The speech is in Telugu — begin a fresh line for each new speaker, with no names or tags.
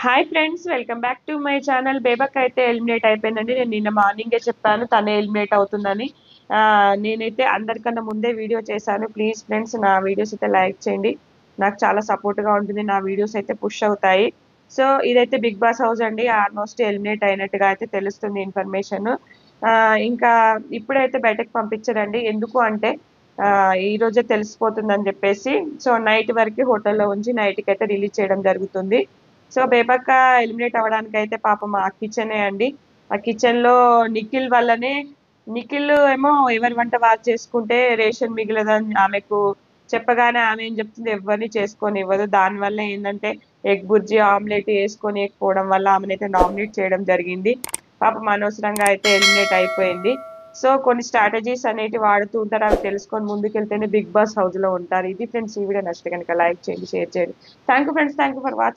Hi friends, welcome back to my channel. Bebakka అయితే ఎలిమినేట్ అయిపోయిందండి. నేను నిన్న మార్నింగే చెప్పాను తనే ఎలిమినేట్ అవుతుందని. నేనైతే అందరికన్నా ముందే వీడియో చేశాను. ప్లీజ్ ఫ్రెండ్స్, నా వీడియోస్ అయితే లైక్ చేయండి. నాకు చాలా సపోర్ట్గా ఉంటుంది. నా వీడియోస్ అయితే పుష్ అవుతాయి. సో ఇదైతే బిగ్ బాస్ హౌస్ అండి. ఆల్మోస్ట్ ఎలిమినేట్ అయినట్టుగా అయితే తెలుస్తుంది ఇన్ఫర్మేషన్. ఇంకా ఇప్పుడైతే బయటకు పంపించరండి. ఎందుకు అంటే ఈ రోజే తెలిసిపోతుందని చెప్పేసి. సో నైట్ వరకు హోటల్లో ఉంచి నైట్కి అయితే రిలీజ్ చేయడం జరుగుతుంది. సో బేబక్క ఎలిమినేట్ అవ్వడానికి అయితే పాపం ఆ కిచెనే అండి. ఆ కిచెన్ లో నిఖిల్ వల్లనే, నిఖిల్ ఏమో ఎవరి వంట వాళ్ళు చేసుకుంటే రేషన్ మిగిలదని ఆమెకు చెప్పగానే ఆమె ఏం చెప్తుంది, ఎవరిని చేసుకొని ఇవ్వదు. దానివల్ల ఏంటంటే ఎగ్ బుర్జీ ఆమ్లెట్ వేసుకొని పోవడం వల్ల ఆమెనైతే నామినేట్ చేయడం జరిగింది. పాపం అనవసరంగా అయితే ఎలిమినేట్ అయిపోయింది. సో కొన్ని స్ట్రాటజీస్ అనేవి వాడుతూ ఉంటారు. అవి తెలుసుకొని ముందుకెళ్తేనే బిగ్ బాస్ హౌస్ లో ఉంటారు. ఇది ఫ్రెండ్స్, ఈ వీడియో నచ్చితే కనుక లైక్ చేయండి, షేర్ చేయండి. Thank you friends, thank you for watching.